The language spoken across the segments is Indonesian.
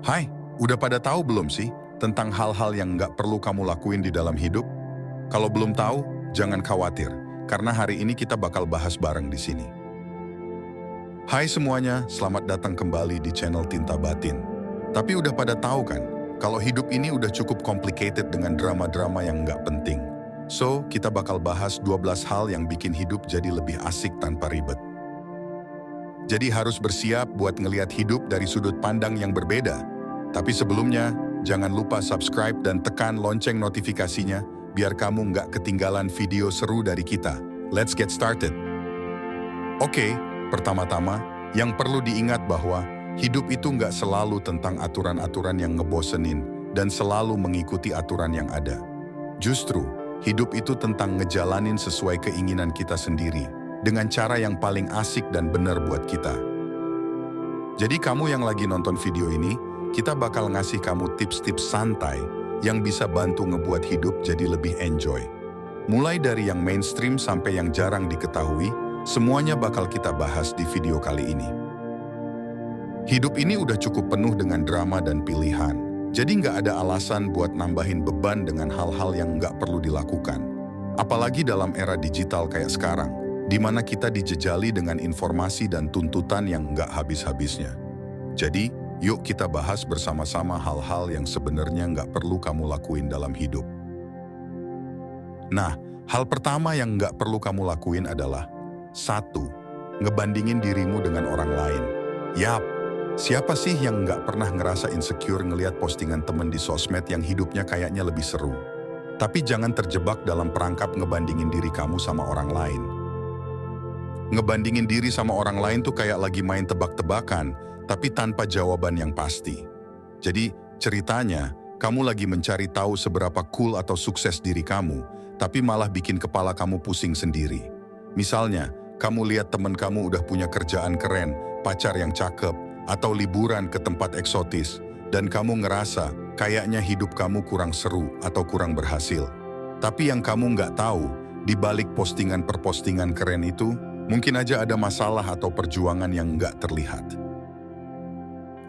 Hai, udah pada tahu belum sih tentang hal-hal yang nggak perlu kamu lakuin di dalam hidup? Kalau belum tahu, jangan khawatir, karena hari ini kita bakal bahas bareng di sini. Hai semuanya, selamat datang kembali di channel Tinta Batin. Tapi udah pada tahu kan, kalau hidup ini udah cukup complicated dengan drama-drama yang nggak penting. So, kita bakal bahas 12 hal yang bikin hidup jadi lebih asik tanpa ribet. Jadi harus bersiap buat ngelihat hidup dari sudut pandang yang berbeda. Tapi sebelumnya, jangan lupa subscribe dan tekan lonceng notifikasinya biar kamu nggak ketinggalan video seru dari kita. Let's get started. Oke, pertama-tama, yang perlu diingat bahwa hidup itu nggak selalu tentang aturan-aturan yang ngebosenin dan selalu mengikuti aturan yang ada. Justru, hidup itu tentang ngejalanin sesuai keinginan kita sendiri dengan cara yang paling asik dan benar buat kita. Jadi kamu yang lagi nonton video ini, kita bakal ngasih kamu tips-tips santai yang bisa bantu ngebuat hidup jadi lebih enjoy. Mulai dari yang mainstream sampai yang jarang diketahui, semuanya bakal kita bahas di video kali ini. Hidup ini udah cukup penuh dengan drama dan pilihan, jadi nggak ada alasan buat nambahin beban dengan hal-hal yang nggak perlu dilakukan. Apalagi dalam era digital kayak sekarang, di mana kita dijejali dengan informasi dan tuntutan yang nggak habis-habisnya. Jadi, yuk kita bahas bersama-sama hal-hal yang sebenarnya nggak perlu kamu lakuin dalam hidup. Nah, hal pertama yang nggak perlu kamu lakuin adalah 1. Ngebandingin dirimu dengan orang lain. Yap, siapa sih yang nggak pernah ngerasa insecure ngelihat postingan temen di sosmed yang hidupnya kayaknya lebih seru? Tapi jangan terjebak dalam perangkap ngebandingin diri kamu sama orang lain. Ngebandingin diri sama orang lain tuh kayak lagi main tebak-tebakan, tapi tanpa jawaban yang pasti. Jadi, ceritanya, kamu lagi mencari tahu seberapa cool atau sukses diri kamu, tapi malah bikin kepala kamu pusing sendiri. Misalnya, kamu lihat temen kamu udah punya kerjaan keren, pacar yang cakep, atau liburan ke tempat eksotis, dan kamu ngerasa kayaknya hidup kamu kurang seru atau kurang berhasil. Tapi yang kamu nggak tahu, di balik postingan per postingan keren itu, mungkin aja ada masalah atau perjuangan yang nggak terlihat.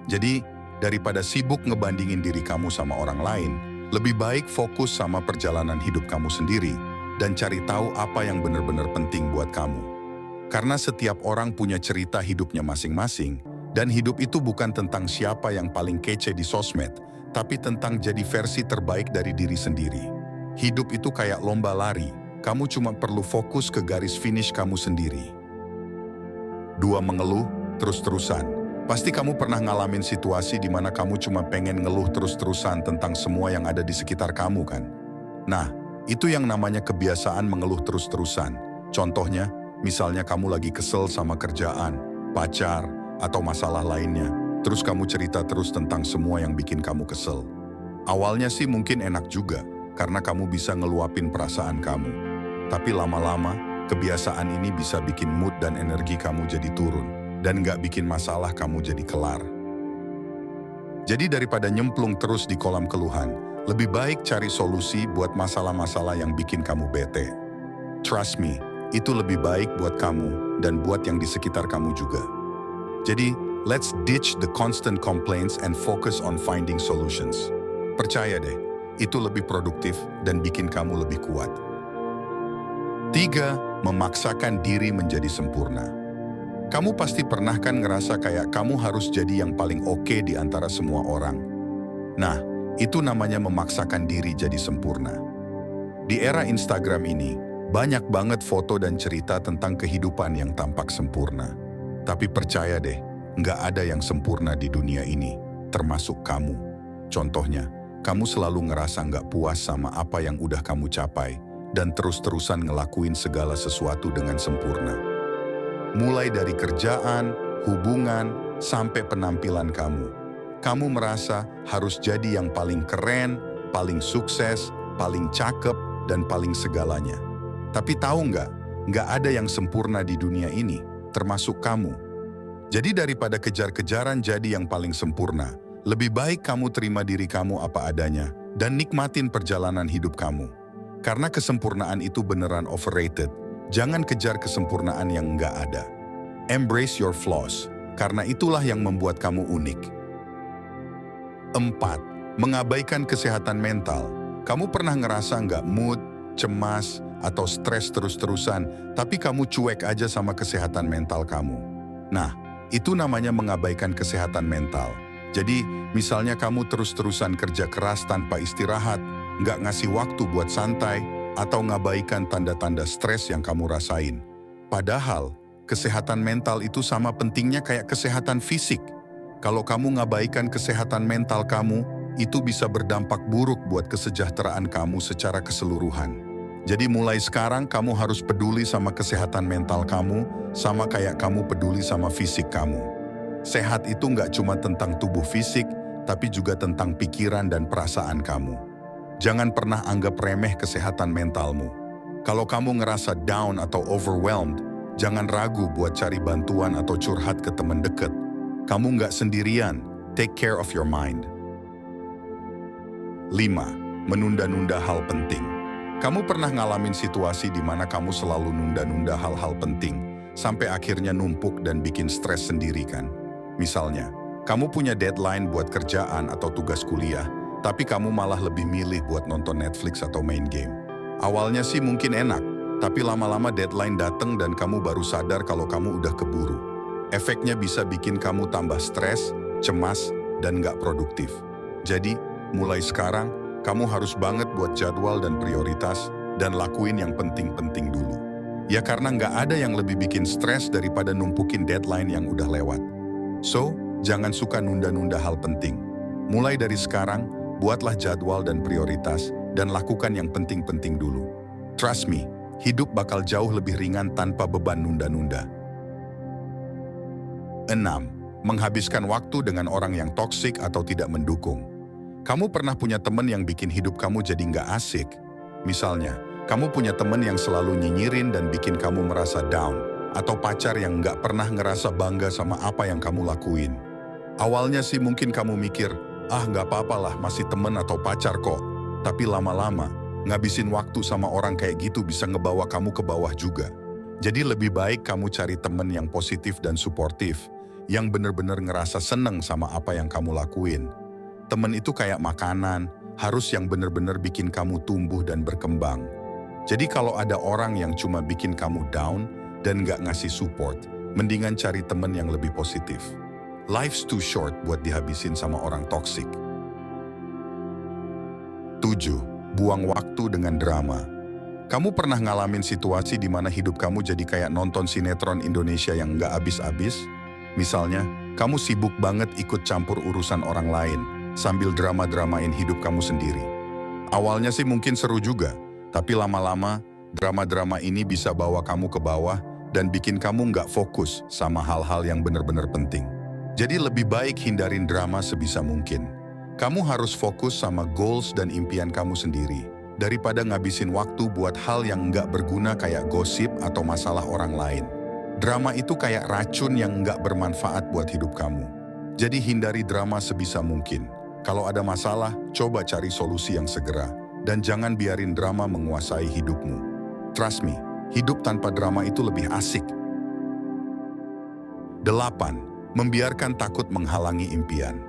Jadi, daripada sibuk ngebandingin diri kamu sama orang lain, lebih baik fokus sama perjalanan hidup kamu sendiri dan cari tahu apa yang benar-benar penting buat kamu. Karena setiap orang punya cerita hidupnya masing-masing, dan hidup itu bukan tentang siapa yang paling kece di sosmed, tapi tentang jadi versi terbaik dari diri sendiri. Hidup itu kayak lomba lari, kamu cuma perlu fokus ke garis finish kamu sendiri. 2. Mengeluh terus-terusan. Pasti kamu pernah ngalamin situasi di mana kamu cuma pengen ngeluh terus-terusan tentang semua yang ada di sekitar kamu kan? Nah, itu yang namanya kebiasaan mengeluh terus-terusan. Contohnya, misalnya kamu lagi kesel sama kerjaan, pacar, atau masalah lainnya, terus kamu cerita terus tentang semua yang bikin kamu kesel. Awalnya sih mungkin enak juga, karena kamu bisa ngeluapin perasaan kamu. Tapi lama-lama, kebiasaan ini bisa bikin mood dan energi kamu jadi turun, dan nggak bikin masalah kamu jadi kelar. Jadi daripada nyemplung terus di kolam keluhan, lebih baik cari solusi buat masalah-masalah yang bikin kamu bete. Trust me, itu lebih baik buat kamu dan buat yang di sekitar kamu juga. Jadi, let's ditch the constant complaints and focus on finding solutions. Percaya deh, itu lebih produktif dan bikin kamu lebih kuat. 3. Memaksakan diri menjadi sempurna. Kamu pasti pernah kan ngerasa kayak kamu harus jadi yang paling oke di antara semua orang. Nah, itu namanya memaksakan diri jadi sempurna. Di era Instagram ini, banyak banget foto dan cerita tentang kehidupan yang tampak sempurna. Tapi percaya deh, nggak ada yang sempurna di dunia ini, termasuk kamu. Contohnya, kamu selalu ngerasa nggak puas sama apa yang udah kamu capai, dan terus-terusan ngelakuin segala sesuatu dengan sempurna. Mulai dari kerjaan, hubungan, sampai penampilan kamu. Kamu merasa harus jadi yang paling keren, paling sukses, paling cakep, dan paling segalanya. Tapi tahu nggak ada yang sempurna di dunia ini, termasuk kamu. Jadi daripada kejar-kejaran jadi yang paling sempurna, lebih baik kamu terima diri kamu apa adanya, dan nikmatin perjalanan hidup kamu. Karena kesempurnaan itu beneran overrated. Jangan kejar kesempurnaan yang nggak ada. Embrace your flaws, karena itulah yang membuat kamu unik. 4. Mengabaikan kesehatan mental. Kamu pernah ngerasa nggak mood, cemas, atau stres terus-terusan, tapi kamu cuek aja sama kesehatan mental kamu? Nah, itu namanya mengabaikan kesehatan mental. Jadi, misalnya kamu terus-terusan kerja keras tanpa istirahat, nggak ngasih waktu buat santai, atau ngabaikan tanda-tanda stres yang kamu rasain. Padahal, kesehatan mental itu sama pentingnya kayak kesehatan fisik. Kalau kamu ngabaikan kesehatan mental kamu, itu bisa berdampak buruk buat kesejahteraan kamu secara keseluruhan. Jadi mulai sekarang kamu harus peduli sama kesehatan mental kamu, sama kayak kamu peduli sama fisik kamu. Sehat itu nggak cuma tentang tubuh fisik, tapi juga tentang pikiran dan perasaan kamu. Jangan pernah anggap remeh kesehatan mentalmu. Kalau kamu ngerasa down atau overwhelmed, jangan ragu buat cari bantuan atau curhat ke teman dekat. Kamu nggak sendirian, take care of your mind. 5. Menunda-nunda hal penting. Kamu pernah ngalamin situasi di mana kamu selalu nunda-nunda hal-hal penting, sampai akhirnya numpuk dan bikin stres sendiri kan? Misalnya, kamu punya deadline buat kerjaan atau tugas kuliah, tapi kamu malah lebih milih buat nonton Netflix atau main game. Awalnya sih mungkin enak, tapi lama-lama deadline datang dan kamu baru sadar kalau kamu udah keburu. Efeknya bisa bikin kamu tambah stres, cemas, dan nggak produktif. Jadi, mulai sekarang, kamu harus banget buat jadwal dan prioritas, dan lakuin yang penting-penting dulu. Ya karena nggak ada yang lebih bikin stres daripada numpukin deadline yang udah lewat. So, jangan suka nunda-nunda hal penting. Mulai dari sekarang, buatlah jadwal dan prioritas, dan lakukan yang penting-penting dulu. Trust me, hidup bakal jauh lebih ringan tanpa beban nunda-nunda. 6. Menghabiskan waktu dengan orang yang toksik atau tidak mendukung. Kamu pernah punya teman yang bikin hidup kamu jadi nggak asik? Misalnya, kamu punya teman yang selalu nyinyirin dan bikin kamu merasa down, atau pacar yang nggak pernah ngerasa bangga sama apa yang kamu lakuin. Awalnya sih mungkin kamu mikir, nggak apa-apalah masih teman atau pacar kok. Tapi lama-lama, ngabisin waktu sama orang kayak gitu bisa ngebawa kamu ke bawah juga. Jadi lebih baik kamu cari teman yang positif dan suportif, yang benar-benar ngerasa seneng sama apa yang kamu lakuin. Teman itu kayak makanan, harus yang benar-benar bikin kamu tumbuh dan berkembang. Jadi kalau ada orang yang cuma bikin kamu down dan nggak ngasih support, mendingan cari teman yang lebih positif. Life's too short buat dihabisin sama orang toksik. 7. Buang waktu dengan drama. Kamu pernah ngalamin situasi di mana hidup kamu jadi kayak nonton sinetron Indonesia yang nggak habis-habis? Misalnya, kamu sibuk banget ikut campur urusan orang lain, sambil drama-dramain hidup kamu sendiri. Awalnya sih mungkin seru juga, tapi lama-lama, drama-drama ini bisa bawa kamu ke bawah dan bikin kamu nggak fokus sama hal-hal yang benar-benar penting. Jadi lebih baik hindarin drama sebisa mungkin. Kamu harus fokus sama goals dan impian kamu sendiri, daripada ngabisin waktu buat hal yang nggak berguna kayak gosip atau masalah orang lain. Drama itu kayak racun yang nggak bermanfaat buat hidup kamu. Jadi hindari drama sebisa mungkin. Kalau ada masalah, coba cari solusi yang segera. Dan jangan biarin drama menguasai hidupmu. Trust me, hidup tanpa drama itu lebih asik. 8. Membiarkan takut menghalangi impian.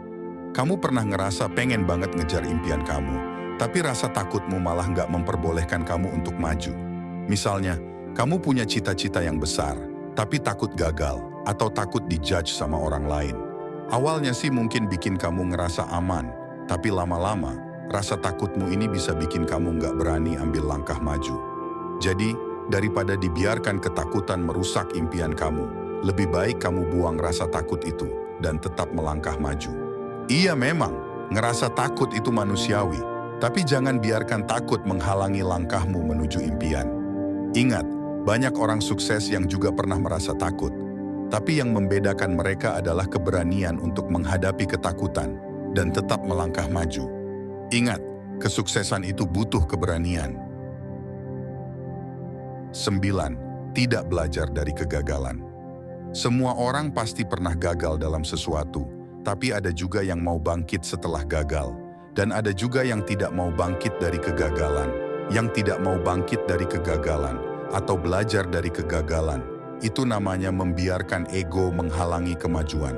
Kamu pernah ngerasa pengen banget ngejar impian kamu, tapi rasa takutmu malah nggak memperbolehkan kamu untuk maju. Misalnya, kamu punya cita-cita yang besar, tapi takut gagal atau takut dijudge sama orang lain. Awalnya sih mungkin bikin kamu ngerasa aman, tapi lama-lama rasa takutmu ini bisa bikin kamu nggak berani ambil langkah maju. Jadi, daripada dibiarkan ketakutan merusak impian kamu, lebih baik kamu buang rasa takut itu dan tetap melangkah maju. Iya memang, ngerasa takut itu manusiawi, tapi jangan biarkan takut menghalangi langkahmu menuju impian. Ingat, banyak orang sukses yang juga pernah merasa takut, tapi yang membedakan mereka adalah keberanian untuk menghadapi ketakutan dan tetap melangkah maju. Ingat, kesuksesan itu butuh keberanian. 9. Tidak belajar dari kegagalan. Semua orang pasti pernah gagal dalam sesuatu, tapi ada juga yang mau bangkit setelah gagal, dan ada juga yang tidak mau bangkit dari kegagalan, atau belajar dari kegagalan. Itu namanya membiarkan ego menghalangi kemajuan.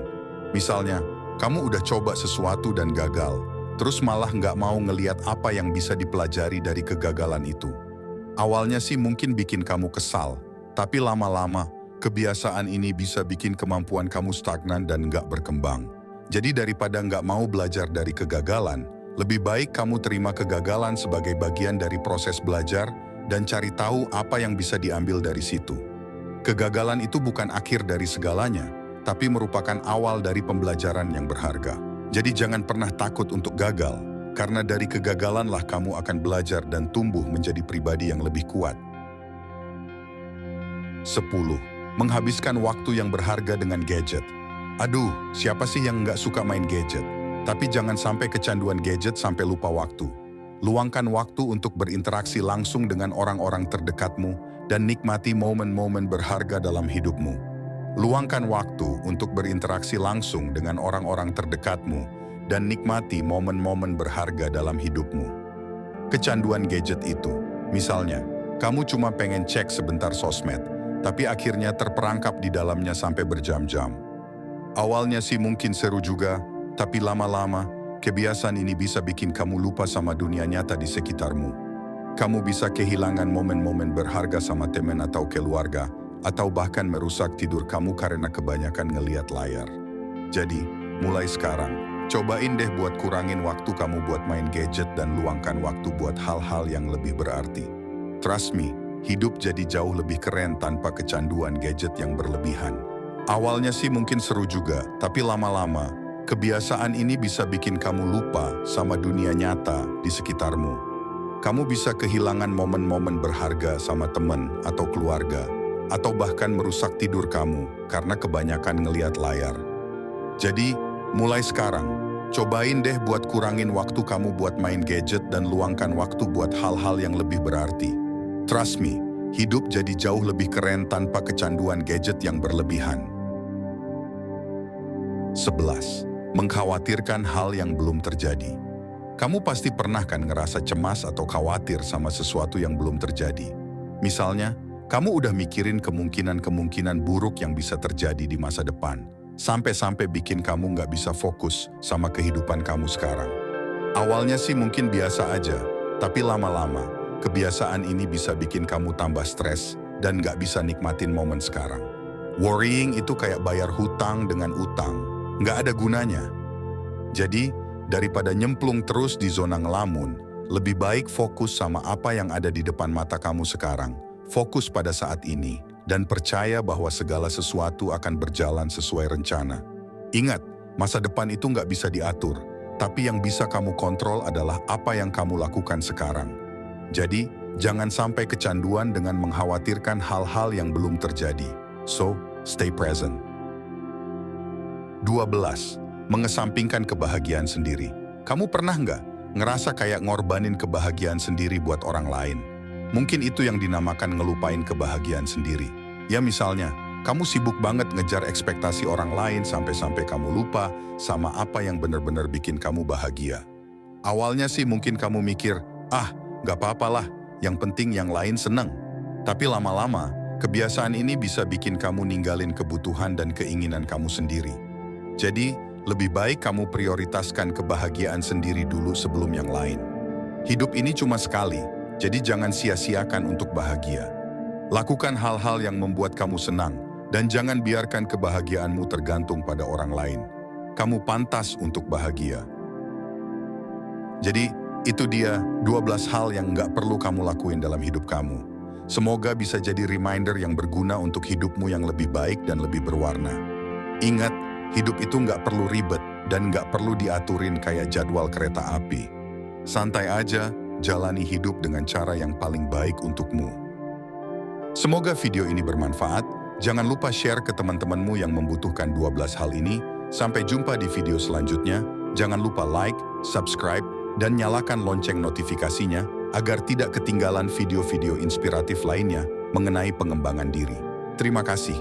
Misalnya, Kamu udah coba sesuatu dan gagal, terus malah nggak mau ngeliat apa yang bisa dipelajari dari kegagalan itu. Awalnya sih mungkin bikin kamu kesal, tapi lama-lama kebiasaan ini bisa bikin kemampuan kamu stagnan dan nggak berkembang. Jadi daripada nggak mau belajar dari kegagalan, lebih baik kamu terima kegagalan sebagai bagian dari proses belajar dan cari tahu apa yang bisa diambil dari situ. Kegagalan itu bukan akhir dari segalanya, tapi merupakan awal dari pembelajaran yang berharga. Jadi jangan pernah takut untuk gagal, karena dari kegagalanlah kamu akan belajar dan tumbuh menjadi pribadi yang lebih kuat. 10. Menghabiskan waktu yang berharga dengan gadget. Aduh, siapa sih yang nggak suka main gadget? Tapi jangan sampai kecanduan gadget sampai lupa waktu. Luangkan waktu untuk berinteraksi langsung dengan orang-orang terdekatmu dan nikmati momen-momen berharga dalam hidupmu. Luangkan waktu untuk berinteraksi langsung dengan orang-orang terdekatmu dan nikmati momen-momen berharga dalam hidupmu. Kecanduan gadget itu, misalnya, kamu cuma pengen cek sebentar sosmed, tapi akhirnya terperangkap di dalamnya sampai berjam-jam. Awalnya sih mungkin seru juga, tapi lama-lama, kebiasaan ini bisa bikin kamu lupa sama dunia nyata di sekitarmu. Kamu bisa kehilangan momen-momen berharga sama teman atau keluarga, atau bahkan merusak tidur kamu karena kebanyakan ngeliat layar. Jadi, mulai sekarang, cobain deh buat kurangin waktu kamu buat main gadget dan luangkan waktu buat hal-hal yang lebih berarti. Trust me, hidup jadi jauh lebih keren tanpa kecanduan gadget yang berlebihan. Awalnya sih mungkin seru juga, tapi lama-lama, kebiasaan ini bisa bikin kamu lupa sama dunia nyata di sekitarmu. Kamu bisa kehilangan momen-momen berharga sama teman atau keluarga, atau bahkan merusak tidur kamu karena kebanyakan ngeliat layar. Jadi, mulai sekarang, cobain deh buat kurangin waktu kamu buat main gadget dan luangkan waktu buat hal-hal yang lebih berarti. Trust me, hidup jadi jauh lebih keren tanpa kecanduan gadget yang berlebihan. 11. Mengkhawatirkan hal yang belum terjadi. Kamu pasti pernah kan ngerasa cemas atau khawatir sama sesuatu yang belum terjadi. Misalnya, kamu udah mikirin kemungkinan-kemungkinan buruk yang bisa terjadi di masa depan. Sampai-sampai bikin kamu nggak bisa fokus sama kehidupan kamu sekarang. Awalnya sih mungkin biasa aja, tapi lama-lama, kebiasaan ini bisa bikin kamu tambah stres dan nggak bisa nikmatin momen sekarang. Worrying itu kayak bayar hutang dengan utang, nggak ada gunanya. Jadi, daripada nyemplung terus di zona ngelamun, lebih baik fokus sama apa yang ada di depan mata kamu sekarang. Fokus pada saat ini, dan percaya bahwa segala sesuatu akan berjalan sesuai rencana. Ingat, masa depan itu nggak bisa diatur, tapi yang bisa kamu kontrol adalah apa yang kamu lakukan sekarang. Jadi, jangan sampai kecanduan dengan mengkhawatirkan hal-hal yang belum terjadi. So, stay present. 12. Mengesampingkan kebahagiaan sendiri. Kamu pernah nggak ngerasa kayak ngorbanin kebahagiaan sendiri buat orang lain? Mungkin itu yang dinamakan ngelupain kebahagiaan sendiri. Ya misalnya, kamu sibuk banget ngejar ekspektasi orang lain sampai-sampai kamu lupa sama apa yang benar-benar bikin kamu bahagia. Awalnya sih mungkin kamu mikir, gak apa-apalah, yang penting yang lain seneng. Tapi lama-lama, kebiasaan ini bisa bikin kamu ninggalin kebutuhan dan keinginan kamu sendiri. Jadi, lebih baik kamu prioritaskan kebahagiaan sendiri dulu sebelum yang lain. Hidup ini cuma sekali, jadi jangan sia-siakan untuk bahagia. Lakukan hal-hal yang membuat kamu senang, dan jangan biarkan kebahagiaanmu tergantung pada orang lain. Kamu pantas untuk bahagia. Jadi, itu dia 12 hal yang nggak perlu kamu lakuin dalam hidup kamu. Semoga bisa jadi reminder yang berguna untuk hidupmu yang lebih baik dan lebih berwarna. Ingat, hidup itu nggak perlu ribet dan nggak perlu diaturin kayak jadwal kereta api. Santai aja, jalani hidup dengan cara yang paling baik untukmu. Semoga video ini bermanfaat. Jangan lupa share ke teman-temanmu yang membutuhkan 12 hal ini. Sampai jumpa di video selanjutnya. Jangan lupa like, subscribe, dan nyalakan lonceng notifikasinya agar tidak ketinggalan video-video inspiratif lainnya mengenai pengembangan diri. Terima kasih.